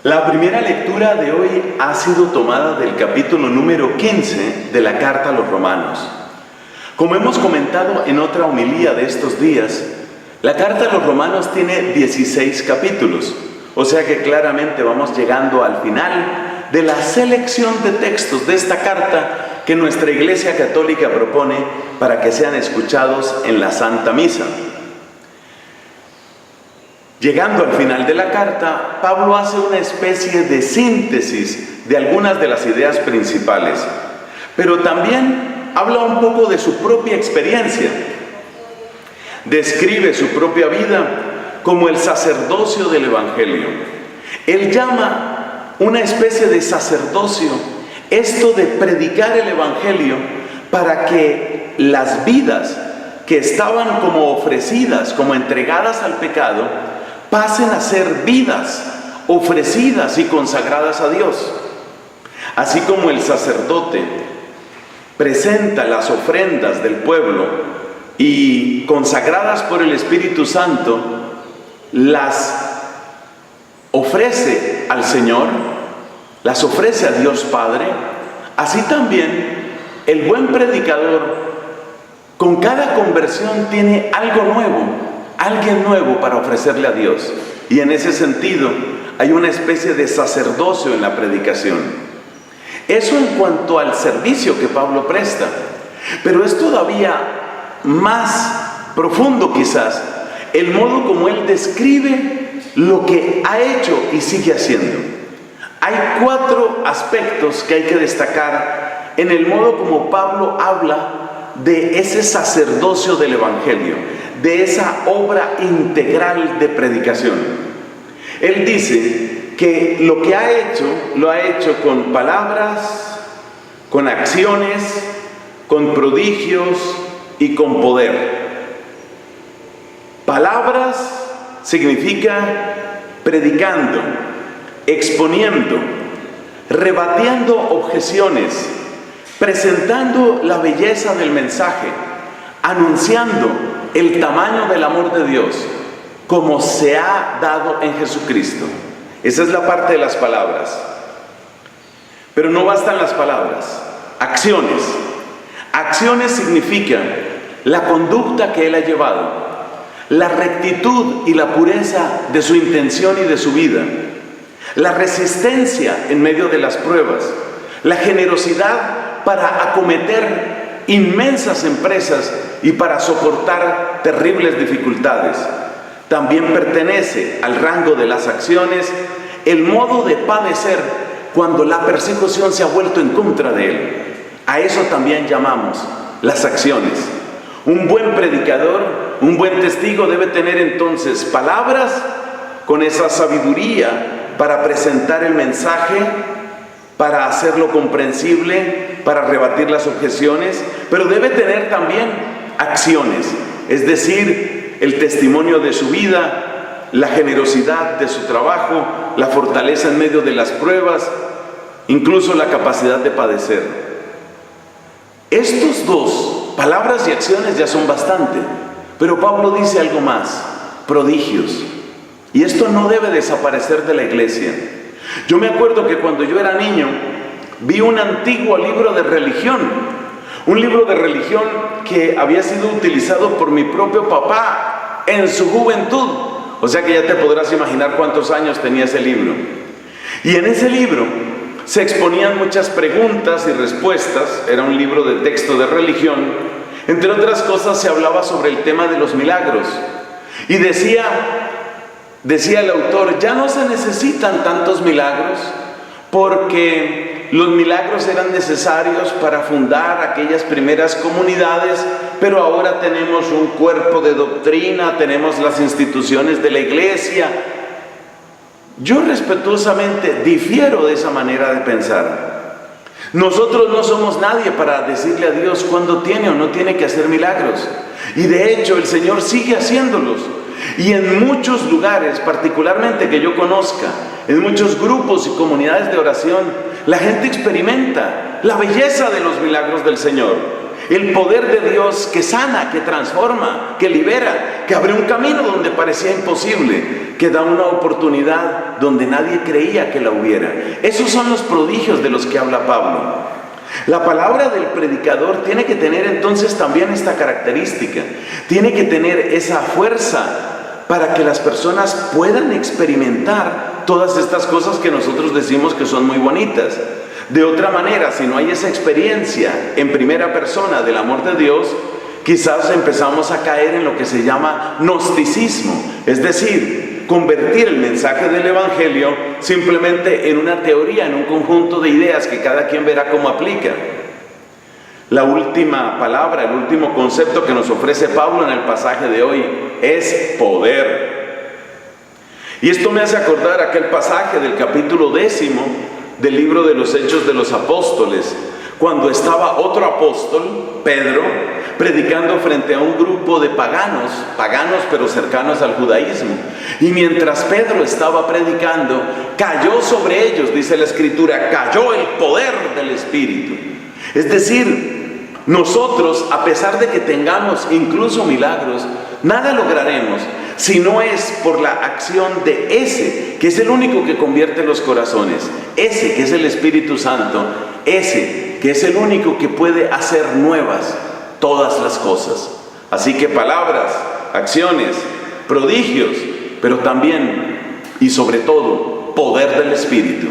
La primera lectura de hoy ha sido tomada del capítulo número 15 de la Carta a los Romanos. Como hemos comentado en otra homilía de estos días, la Carta a los Romanos tiene 16 capítulos, o sea que claramente vamos llegando al final de la selección de textos de esta carta que nuestra Iglesia Católica propone para que sean escuchados en la Santa Misa. Llegando al final de la carta, Pablo hace una especie de síntesis de algunas de las ideas principales, pero también habla un poco de su propia experiencia. Describe su propia vida como el sacerdocio del Evangelio. Él llama una especie de sacerdocio esto de predicar el Evangelio para que las vidas que estaban como ofrecidas, como entregadas al pecado, pasen a ser vidas ofrecidas y consagradas a Dios. Así como el sacerdote presenta las ofrendas del pueblo y consagradas por el Espíritu Santo, las ofrece al Señor, las ofrece a Dios Padre, así también el buen predicador con cada conversión tiene algo nuevo, alguien nuevo para ofrecerle a Dios. Y en ese sentido hay una especie de sacerdocio en la predicación. Eso en cuanto al servicio que Pablo presta, pero es todavía más profundo quizás el modo como él describe lo que ha hecho y sigue haciendo. Hay 4 aspectos que hay que destacar en el modo como Pablo habla de ese sacerdocio del Evangelio, de esa obra integral de predicación. Él dice que lo que ha hecho, lo ha hecho con palabras, con acciones, con prodigios y con poder. Palabras significa predicando, exponiendo, rebatiendo objeciones, presentando la belleza del mensaje, anunciando el tamaño del amor de Dios como se ha dado en Jesucristo. Esa es la parte de las palabras. Pero no bastan las palabras. Acciones. Acciones significan la conducta que él ha llevado, la rectitud y la pureza de su intención y de su vida, la resistencia en medio de las pruebas, la generosidad para acometer inmensas empresas y para soportar terribles dificultades. También pertenece al rango de las acciones el modo de padecer cuando la persecución se ha vuelto en contra de él. A eso también llamamos las acciones. Un buen predicador, un buen testigo debe tener entonces palabras con esa sabiduría para presentar el mensaje, para hacerlo comprensible, para rebatir las objeciones, pero debe tener también acciones, es decir, el testimonio de su vida, la generosidad de su trabajo, la fortaleza en medio de las pruebas, incluso la capacidad de padecer. Estos 2, palabras y acciones, ya son bastante, pero Pablo dice algo más: prodigios. Y esto no debe desaparecer de la iglesia. Yo me acuerdo que cuando yo era niño vi un antiguo libro de religión, un libro de religión que había sido utilizado por mi propio papá en su juventud, o sea que ya te podrás imaginar cuántos años tenía ese libro. Y en ese libro se exponían muchas preguntas y respuestas, era un libro de texto de religión. Entre otras cosas se hablaba sobre el tema de los milagros y decía el autor: ya no se necesitan tantos milagros porque los milagros eran necesarios para fundar aquellas primeras comunidades, pero ahora tenemos un cuerpo de doctrina, tenemos las instituciones de la iglesia. Yo respetuosamente difiero de esa manera de pensar. Nosotros no somos nadie para decirle a Dios cuándo tiene o no tiene que hacer milagros. Y de hecho el Señor sigue haciéndolos. Y en muchos lugares, particularmente que yo conozca, en muchos grupos y comunidades de oración, la gente experimenta la belleza de los milagros del Señor. El poder de Dios que sana, que transforma, que libera, que abre un camino donde parecía imposible, que da una oportunidad donde nadie creía que la hubiera. Esos son los prodigios de los que habla Pablo. La palabra del predicador tiene que tener entonces también esta característica. Tiene que tener esa fuerza para que las personas puedan experimentar todas estas cosas que nosotros decimos que son muy bonitas. De otra manera, si no hay esa experiencia en primera persona del amor de Dios, quizás empezamos a caer en lo que se llama gnosticismo, es decir, convertir el mensaje del Evangelio simplemente en una teoría, en un conjunto de ideas que cada quien verá cómo aplica. La última palabra, el último concepto que nos ofrece Pablo en el pasaje de hoy es poder. Y esto me hace acordar aquel pasaje del capítulo 10 del libro de los Hechos de los Apóstoles, cuando estaba otro apóstol, Pedro, predicando frente a un grupo de paganos pero cercanos al judaísmo. Y mientras Pedro estaba predicando, cayó sobre ellos, dice la Escritura, cayó el poder del Espíritu. Es decir, nosotros, a pesar de que tengamos incluso milagros, nada lograremos si no es por la acción de ese, que es el único que convierte los corazones, ese que es el Espíritu Santo, ese que es el único que puede hacer nuevas todas las cosas. Así que palabras, acciones, prodigios, pero también y sobre todo poder del Espíritu.